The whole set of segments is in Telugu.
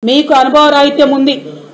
మీకు అనుభవ రాహిత్యం ఉంది,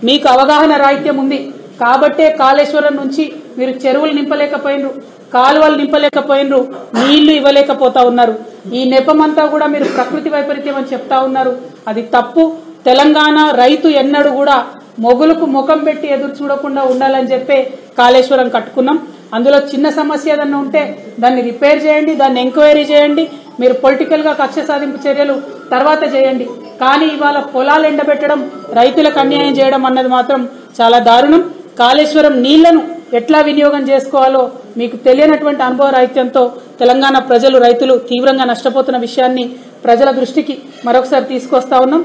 మీకు అవగాహన రాహిత్యం ఉంది కాబట్టే కాళేశ్వరం నుంచి మీరు చెరువులు నింపలేకపోయినరు, కాలువలు నింపలేకపోయినరు, నీళ్లు ఇవ్వలేకపోతా ఉన్నారు. ఈ నెపమంతా కూడా మీరు ప్రకృతి వైపరీత్యం అని చెప్తా ఉన్నారు. అది తప్పు. తెలంగాణ రైతు ఎన్నడూ కూడా మొగులకు ముఖం పెట్టి ఎదురు చూడకుండా ఉండాలని చెప్పే కాళేశ్వరం కట్టుకున్నాం. అందులో చిన్న సమస్య ఏదన్నా ఉంటే దాన్ని రిపేర్ చేయండి, దాన్ని ఎంక్వైరీ చేయండి. మీరు పొలిటికల్ గా కక్ష సాధింపు చర్యలు తర్వాత చేయండి. కానీ ఇవాళ పొలాలు ఎండబెట్టడం, రైతులకు అన్యాయం చేయడం అన్నది మాత్రం చాలా దారుణం. కాళేశ్వరం నీళ్లను ఎట్లా వినియోగం చేసుకోవాలో మీకు తెలియనటువంటి అనుభవ రాహిత్యంతో తెలంగాణ ప్రజలు, రైతులు తీవ్రంగా నష్టపోతున్న విషయాన్ని ప్రజల దృష్టికి మరొకసారి తీసుకొస్తా ఉన్నాం.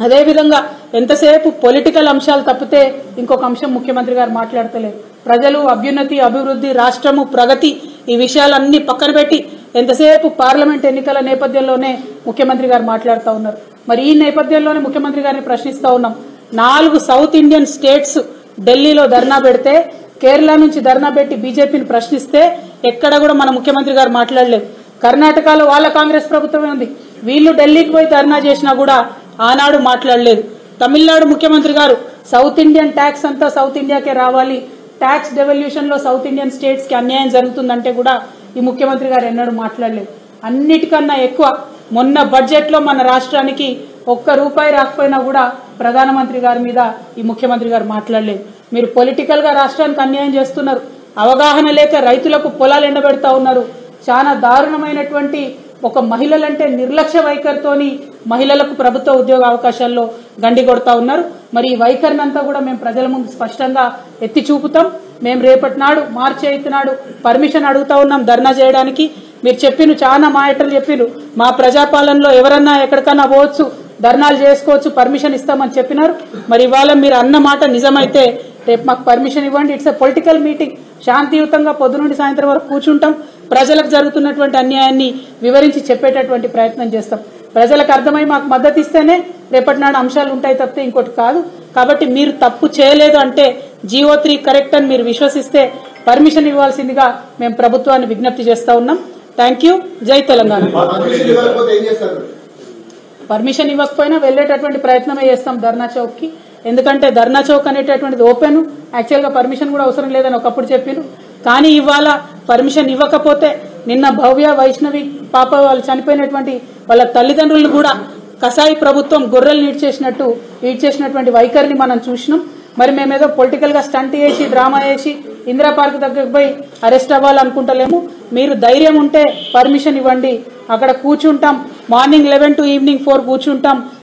అదేవిధంగా ఎంతసేపు పొలిటికల్ అంశాలు తప్పితే ఇంకొక అంశం ముఖ్యమంత్రి గారు మాట్లాడతలేరు. ప్రజలు, అభ్యున్నతి, అభివృద్ధి, రాష్ట్రము, ప్రగతి ఈ విషయాలన్నీ పక్కన పెట్టి ఎంతసేపు పార్లమెంట్ ఎన్నికల నేపథ్యంలోనే ముఖ్యమంత్రి గారు మాట్లాడుతూ ఉన్నారు. మరి ఈ నేపథ్యంలోనే ముఖ్యమంత్రి గారిని ప్రశ్నిస్తా ఉన్నాం. 4 సౌత్ ఇండియన్ స్టేట్స్ ఢిల్లీలో ధర్నా పెడితే, కేరళ నుంచి ధర్నా పెట్టి బీజేపీని ప్రశ్నిస్తే ఎక్కడ కూడా మన ముఖ్యమంత్రి గారు మాట్లాడలేదు. కర్ణాటకలో వాళ్ళ కాంగ్రెస్ ప్రభుత్వమే ఉంది, వీళ్ళు ఢిల్లీకి పోయి ధర్నా చేసినా కూడా ఆనాడు మాట్లాడలేదు. తమిళనాడు ముఖ్యమంత్రి గారు సౌత్ ఇండియన్ ట్యాక్స్ అంతా సౌత్ ఇండియాకే రావాలి, ట్యాక్స్ డెవల్యూషన్ లో సౌత్ ఇండియన్ స్టేట్స్ కి అన్యాయం జరుగుతుందంటే కూడా ఈ ముఖ్యమంత్రి గారు ఎన్నడూ మాట్లాడలేదు. అన్నిటికన్నా ఎక్కువ మొన్న బడ్జెట్ లో మన రాష్ట్రానికి ₹1 రాకపోయినా కూడా ప్రధానమంత్రి గారి మీద ఈ ముఖ్యమంత్రి గారు మాట్లాడలేదు. మీరు పొలిటికల్ గా రాష్ట్రానికి అన్యాయం చేస్తున్నారు, అవగాహన లేక రైతులకు పొలాలు ఎండబెడతా ఉన్నారు. చాలా దారుణమైనటువంటి ఒక మహిళలంటే నిర్లక్ష్య వైఖరితోని మహిళలకు ప్రభుత్వ ఉద్యోగ అవకాశాల్లో గండి కొడతా ఉన్నారు. మరి ఈ వైఖరిని అంతా కూడా మేము ప్రజల ముందు స్పష్టంగా ఎత్తి చూపుతాం. మేము రేపటి నాడు మార్చి 8 నాడు పర్మిషన్ అడుగుతా ఉన్నాం ధర్నా చేయడానికి. మీరు చెప్పిన చాలా మాటలు చెప్పిరు, మా ప్రజాపాలనలో ఎవరన్నా ఎక్కడికన్నా పోవచ్చు, ధర్నాలు చేసుకోవచ్చు, పర్మిషన్ ఇస్తామని చెప్పినారు. మరి ఇవాళ మీరు అన్న మాట నిజమైతే రేపు మాకు పర్మిషన్ ఇవ్వండి. ఇట్స్ ఎ పొలిటికల్ మీటింగ్, శాంతియుతంగా పొద్దునుండి సాయంత్రం వరకు కూర్చుంటాం, ప్రజలకు జరుగుతున్నటువంటి అన్యాయాన్ని వివరించి చెప్పేటటువంటి ప్రయత్నం చేస్తాం. ప్రజలకు అర్థమై మాకు మద్దతు ఇస్తేనే రేపటి నాడు అంశాలు ఉంటాయి తప్పితే ఇంకోటి కాదు. కాబట్టి మీరు తప్పు చేయలేదు అంటే GO3 కరెక్ట్ అని మీరు విశ్వసిస్తే పర్మిషన్ ఇవ్వాల్సిందిగా మేము ప్రభుత్వాన్ని విజ్ఞప్తి చేస్తా ఉన్నాం. Thank you. జై తెలంగాణ. పర్మిషన్ ఇవ్వకపోయినా వెళ్లేటటువంటి ప్రయత్నమే చేస్తాం ధర్నా చౌక్ కి. ఎందుకంటే ధర్నా చౌక్ అనేటటువంటిది ఓపెన్, యాక్చువల్ గా పర్మిషన్ కూడా అవసరం లేదని ఒకప్పుడు చెప్పారు. కానీ ఇవాళ పర్మిషన్ ఇవ్వకపోతే నిన్న భవ్య, వైష్ణవి పాప వాళ్ళు చనిపోయినటువంటి వాళ్ళ తల్లిదండ్రులను కూడా కసాయి ప్రభుత్వం గొర్రెలు ఈడ్చేసినటువంటి వైఖరిని మనం చూసినాం. మరి మేమేదో పొలిటికల్ గా స్టంట్ చేసి, డ్రామా చేసి ఇందిరా పార్క్ దగ్గరకు పోయి అరెస్ట్ అవ్వాలనుకుంటలేము. మీరు ధైర్యం ఉంటే పర్మిషన్ ఇవ్వండి, అక్కడ కూర్చుంటాం. మార్నింగ్ 11 to ఈవినింగ్ 4 కూర్చుంటాం.